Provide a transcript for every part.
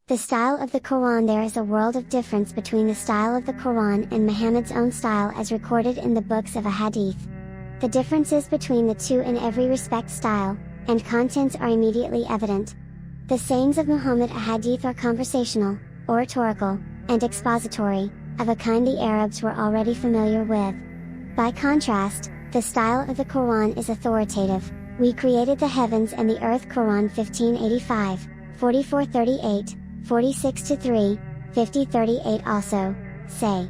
The style of the Quran. There is a world of difference between the style of the Quran and Muhammad's own style as recorded in the books of a hadith. The differences between the two in every respect, style, and contents, are immediately evident. The sayings of Muhammad, a hadith, are conversational, oratorical, and expository, of a kind the Arabs were already familiar with. By contrast, the style of the Quran is authoritative. We created the heavens and the earth. Quran 1585, 44:38, 46-3, 50:38. Also, say.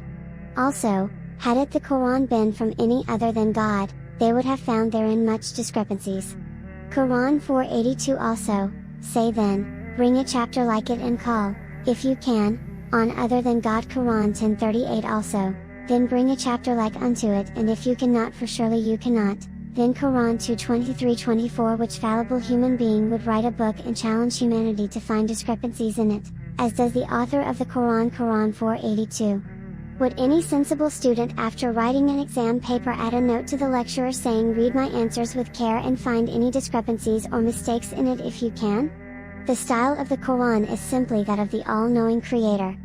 Also, had it the Quran been from any other than God, they would have found therein much discrepancies. Quran 482. Also, say then, bring a chapter like it and call, if you can, on other than God. Quran 10:38. Also, then bring a chapter like unto it, and if you cannot, for surely you cannot. Then Quran 2:23-24. Which fallible human being would write a book and challenge humanity to find discrepancies in it, as does the author of the Quran. Quran 482. Would any sensible student after writing an exam paper add a note to the lecturer saying, read my answers with care and find any discrepancies or mistakes in it if you can? The style of the Quran is simply that of the all-knowing Creator.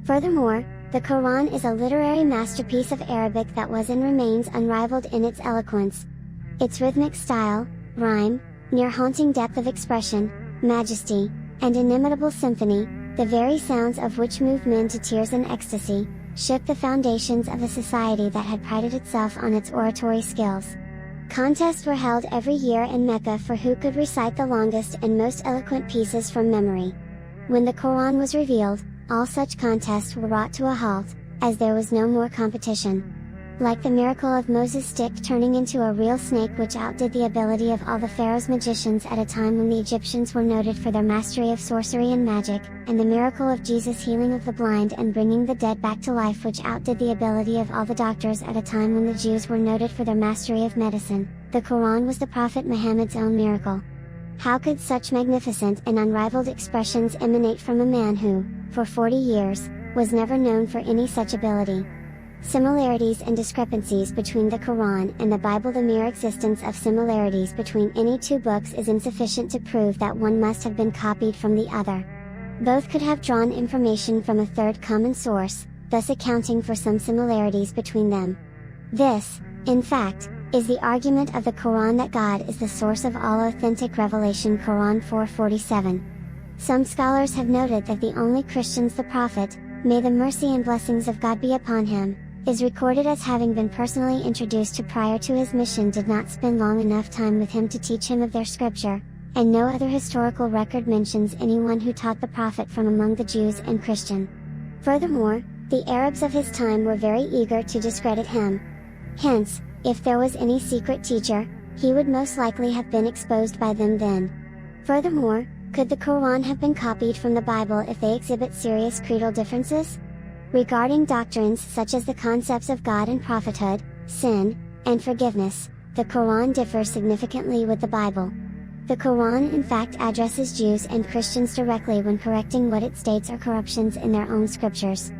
Furthermore, the Quran is a literary masterpiece of Arabic that was and remains unrivaled in its eloquence. Its rhythmic style, rhyme, near-haunting depth of expression, majesty, and inimitable symphony, the very sounds of which moved men to tears and ecstasy, shook the foundations of a society that had prided itself on its oratory skills. Contests were held every year in Mecca for who could recite the longest and most eloquent pieces from memory. When the Quran was revealed, all such contests were brought to a halt, as there was no more competition. Like the miracle of Moses' stick turning into a real snake, which outdid the ability of all the Pharaoh's magicians at a time when the Egyptians were noted for their mastery of sorcery and magic, and the miracle of Jesus' healing of the blind and bringing the dead back to life, which outdid the ability of all the doctors at a time when the Jews were noted for their mastery of medicine, the Quran was the Prophet Muhammad's own miracle. How could such magnificent and unrivaled expressions emanate from a man who, for 40 years, was never known for any such ability? Similarities and discrepancies between the Quran and the Bible. The mere existence of similarities between any two books is insufficient to prove that one must have been copied from the other. Both could have drawn information from a third common source, thus accounting for some similarities between them. This, in fact, is the argument of the Quran, that God is the source of all authentic revelation. Quran 4:47. Some scholars have noted that the only Christians the Prophet, may the mercy and blessings of God be upon him, is recorded as having been personally introduced to prior to his mission, did not spend long enough time with him to teach him of their scripture, and no other historical record mentions anyone who taught the Prophet from among the Jews and Christian. Furthermore, the Arabs of his time were very eager to discredit him. Hence, if there was any secret teacher, he would most likely have been exposed by them then. Furthermore, could the Quran have been copied from the Bible if they exhibit serious creedal differences? Regarding doctrines such as the concepts of God and prophethood, sin, and forgiveness, the Quran differs significantly with the Bible. The Quran in fact addresses Jews and Christians directly when correcting what it states are corruptions in their own scriptures.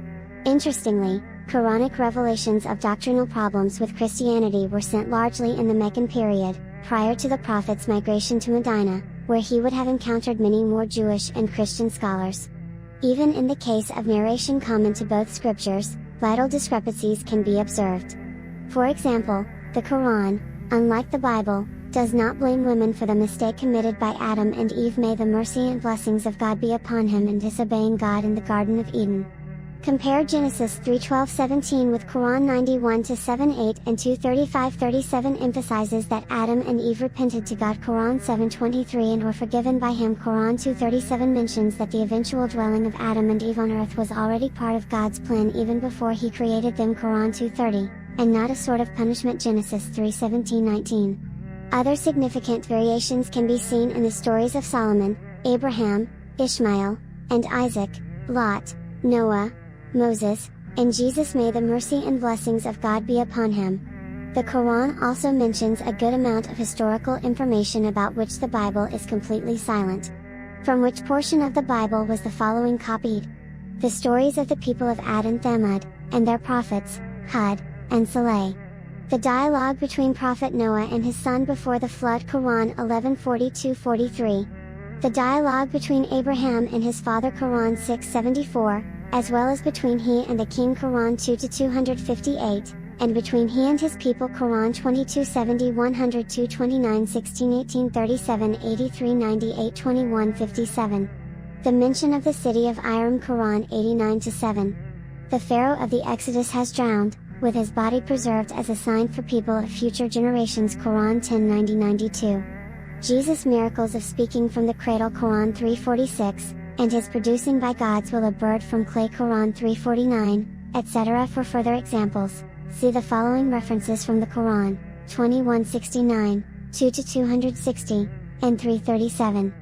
Interestingly, Quranic revelations of doctrinal problems with Christianity were sent largely in the Meccan period, prior to the Prophet's migration to Medina, where he would have encountered many more Jewish and Christian scholars. Even in the case of narration common to both scriptures, vital discrepancies can be observed. For example, the Quran, unlike the Bible, does not blame women for the mistake committed by Adam and Eve, may the mercy and blessings of God be upon him, in disobeying God in the Garden of Eden. Compare Genesis 3:12-17 with Quran 91-7-8 and 2:35-37 emphasizes that Adam and Eve repented to God. Quran 7:23 and were forgiven by him. Quran 2:37 mentions that the eventual dwelling of Adam and Eve on earth was already part of God's plan even before he created them. Quran 2:30, and not a sort of punishment. Genesis 3:17-19. Other significant variations can be seen in the stories of Solomon, Abraham, Ishmael, and Isaac, Lot, Noah, Moses, and Jesus, may the mercy and blessings of God be upon him. The Quran also mentions a good amount of historical information about which the Bible is completely silent. From which portion of the Bible was the following copied? The stories of the people of Ad and Thamud, and their prophets, Hud, and Saleh. The dialogue between Prophet Noah and his son before the flood. Quran 11:42-43. The dialogue between Abraham and his father Quran 674, as well as between he and the king Quran 2-258, and between he and his people Quran 2270 102 29 16 18 37 83 98 21 57. The mention of the city of Iram Quran 89-7. The Pharaoh of the Exodus has drowned, with his body preserved as a sign for people of future generations Quran 10:90-92. Jesus' miracles of speaking from the cradle Quran 3:46, and his producing by God's will a bird from clay Quran 3:49, etc. For further examples, see the following references from the Quran: 2169, 2-260, and 337.